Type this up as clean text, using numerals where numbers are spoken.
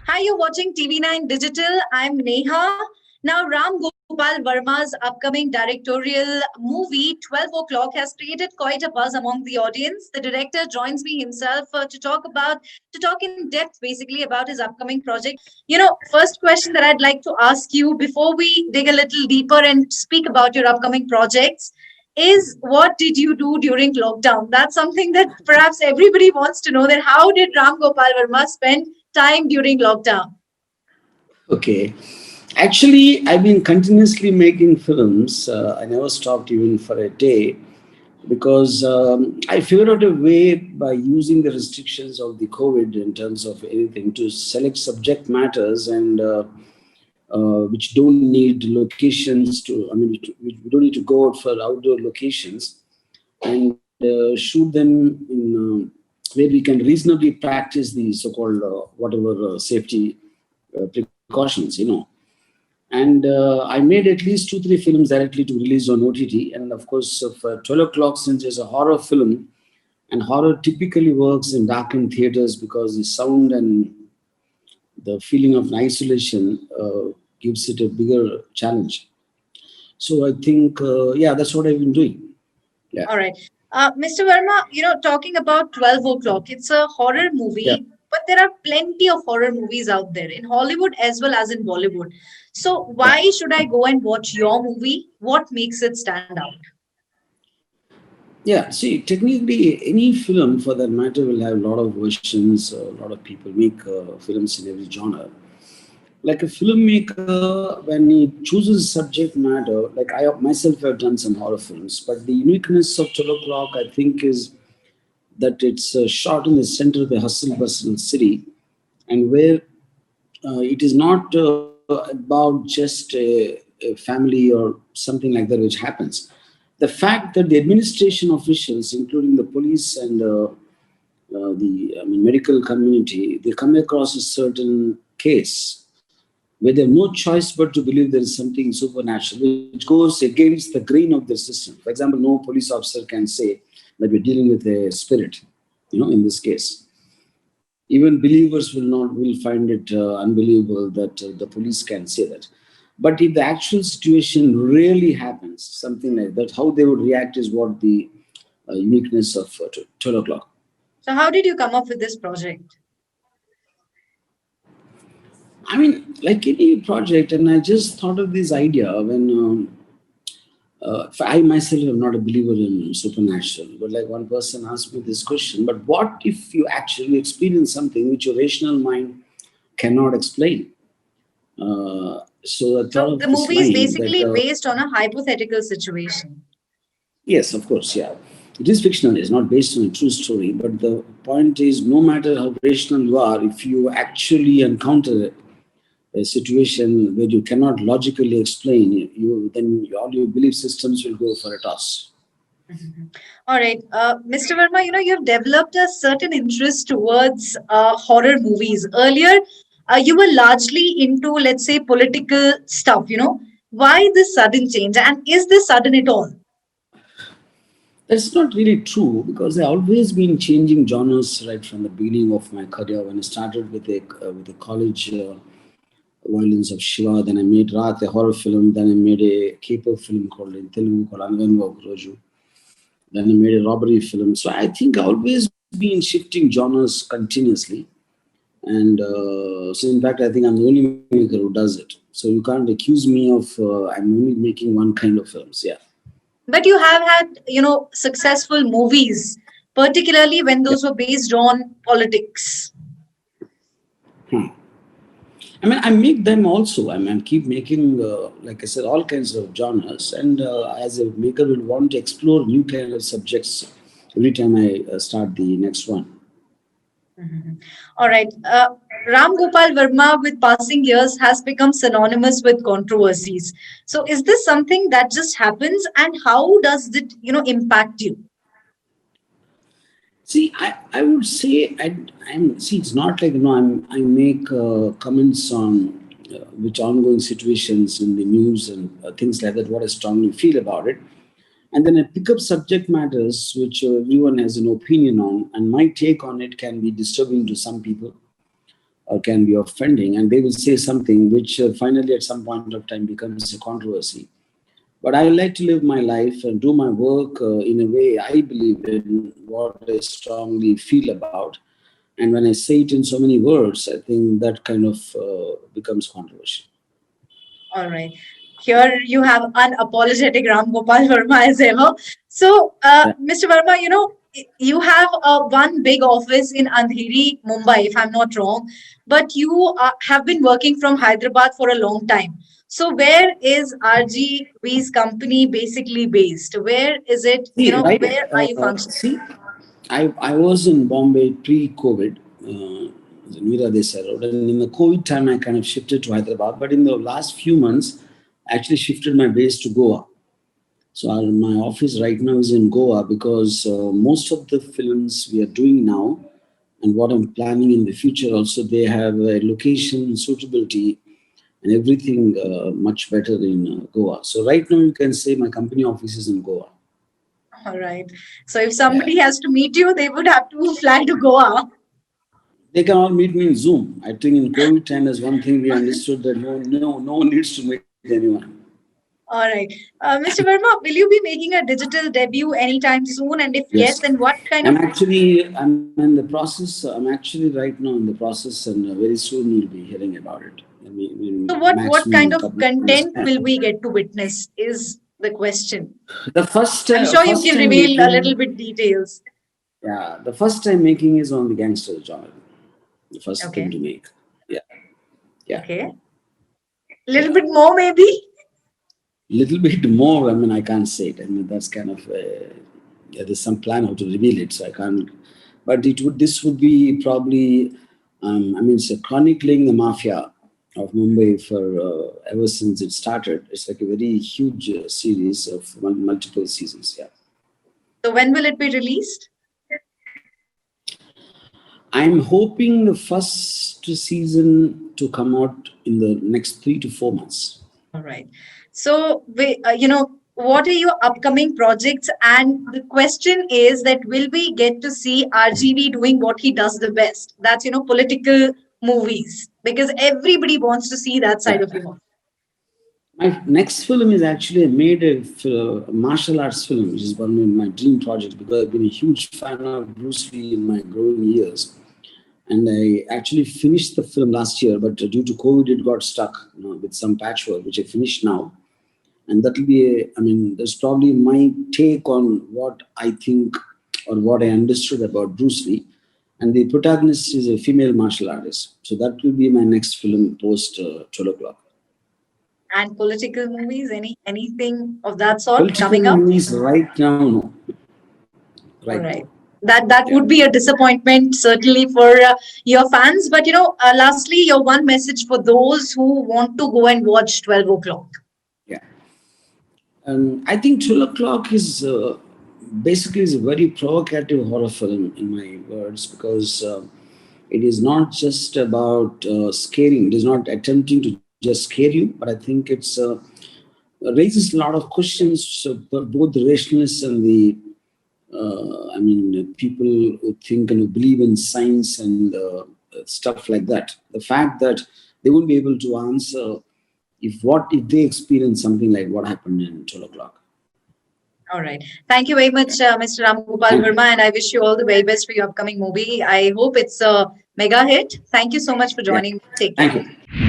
Hi, you're watching TV9 Digital. I'm Neha. Now, Ram Gopal Varma's upcoming directorial movie, 12 o'clock, has created quite a buzz among the audience. The director joins me himself to talk in depth basically about his upcoming project. First question that I'd like to ask you before we dig a little deeper and speak about your upcoming projects is what did you do during lockdown? That's something that perhaps everybody wants to know, that how did Ram Gopal Varma spend time during lockdown? Okay. Actually, I've been continuously making films. I never stopped even for a day because I figured out a way by using the restrictions of the COVID in terms of anything to select subject matters and which don't need locations to, I mean, we don't need to go out for outdoor locations and shoot them in where we can reasonably practice the so-called whatever safety precautions. And I made at least 2, 3 films directly to release on OTT. And of course, for 12 o'clock, since it's a horror film, and horror typically works in darkened theaters because the sound and the feeling of isolation gives it a bigger challenge. So I think, yeah, that's what I've been doing. Yeah. All right. Mr. Verma, talking about 12 o'clock, it's a horror Yeah. movie, but there are plenty of horror movies out there in Hollywood as well as in Bollywood. So, Yeah. why should I go and watch your movie? What makes it stand out? Yeah, see, technically, any film for that matter will have a lot of versions. A lot of people make films in every genre. Like a filmmaker, when he chooses subject matter, like I myself have done some horror films, but the uniqueness of 12 o'clock, I think, is that it's shot in the center of a hustle bustle city, and where it is not about just a family or something like that which happens. The fact that the administration officials, including the police and the medical community, they come across a certain case where they have no choice but to believe there is something supernatural, which goes against the grain of the system. For example, no police officer can say that we're dealing with a spirit, in this case. Even believers will find it unbelievable that the police can say that. But if the actual situation really happens, something like that, how they would react is what the uniqueness of 12 o'clock. So, how did you come up with this project? I mean, like any project, and I just thought of this idea when I myself am not a believer in supernatural, but like one person asked me this question, but what if you actually experience something which your rational mind cannot explain? So I thought So, of the this movie is line that, basically based on a hypothetical situation. yes, of course, yeah. It is fictional, it's not based on a true story, but the point is no matter how rational you are, if you actually encounter a situation where you cannot logically explain, then all your belief systems will go for a toss. All right. Mr. Verma, you've developed a certain interest towards horror movies. Earlier, you were largely into, let's say, political stuff. Why this sudden change? And is this sudden at all? That's not really true because I always been changing genres right from the beginning of my career. When I started with a college violins of Shiva, then I made Raat, a horror film, then I made a caper film called in Telugu called Anganva Roju. Then I made a robbery film. So I think I've always been shifting genres continuously. And so, in fact, I think I'm the only maker who does it. So you can't accuse me of I'm only making one kind of films. Yeah. But you have had, successful movies, particularly when Yeah. those were based on politics. Hmm. I mean, I make them also. I mean, I keep making, like I said, all kinds of genres. And as a maker, will want to explore new kind of subjects every time I start the next one. Mhm. All right. Ram Gopal Verma, with passing years, has become synonymous with controversies. So, is this something that just happens, and how does it, impact you? See, I would say I'm see. It's not like I make comments on which ongoing situations in the news and things like that. What I strongly feel about it, and then I pick up subject matters which everyone has an opinion on, and my take on it can be disturbing to some people. or can be offending, and they will say something which finally at some point of time becomes a controversy. But I like to live my life and do my work in a way I believe in, what I strongly feel about. And when I say it in so many words, I think that kind of becomes controversial. All right. Here you have unapologetic Ram Gopal Varma as ever. So, Yeah. Mr. Varma, you have one big office in Andheri, Mumbai, if I'm not wrong, but you have been working from Hyderabad for a long time. So, where is RGV's company basically based? Where is it? See, right? Where are you functioning? I was in Bombay pre-COVID, in Mira Desai Road, and in the COVID time, I kind of shifted to Hyderabad. But in the last few months, I actually shifted my base to Goa. So my office right now is in Goa because most of the films we are doing now and what I'm planning in the future also, they have a location suitability and everything much better in Goa. So right now you can say my company office is in Goa. All right. So, if somebody has to meet you, they would have to fly to Goa. They can all meet me in Zoom. I think in COVID time, there's one thing we understood that no one needs to meet anyone. All right. Mr. Verma, will you be making a digital debut anytime soon? And if yes, Yes, then what kind of? I'm in the process. I'm actually right now in the process, and very soon you'll be hearing about it. I mean, So, in what maximum kind a of couple of months content time. will we get to witness? Is the question. The first I'm sure you first can time reveal a little making, bit details. yeah, the first time making is on the gangster genre. The first film Okay. to make. Yeah, yeah, Okay. A little yeah. bit more, maybe. Little bit more. I mean, I can't say it. I mean, that's kind of yeah, there's some plan how to reveal it, so I can't. But it would. This would be probably. I mean, it's chronicling the mafia of Mumbai for ever since it started. It's like a very huge series of multiple seasons. Yeah. So, when will it be released? I'm hoping the first season to come out in the next 3 to 4 months. All right. So, what are your upcoming projects? And the question is that will we get to see RGV doing what he does the best? That's, political movies, because everybody wants to see that side of Yeah. him. My next film is actually a martial arts film, which is one of my dream projects because I've been a huge fan of Bruce Lee in my growing years. And I actually finished the film last year, but due to COVID, it got stuck, with some patchwork, which I finished now. And that will be, I mean, that's probably my take on what I think or what I understood about Bruce Lee. And the protagonist is a female martial artist. So that will be my next film post 12 o'clock. And political movies, anything of that sort Political coming up? movies right now, no. All Right right. now. That Yeah. would be a disappointment certainly for your fans. But lastly, your one message for those who want to go and watch 12 o'clock. Yeah. I think 12 o'clock is basically is a very provocative horror film in my words because it is not just about scaring. It is not attempting to just scare you, but I think it's raises a lot of questions, both the rationalists and the people who think and who believe in science and stuff like that. The fact that they won't be able to answer if they experience something like what happened in 12 o'clock. All right. Thank you very much, Mr. Ram Gopal Thank you. Verma, and I wish you all the very best for your upcoming movie. I hope it's a mega hit. Thank you so much for Yeah. joining. Take care. Thank you.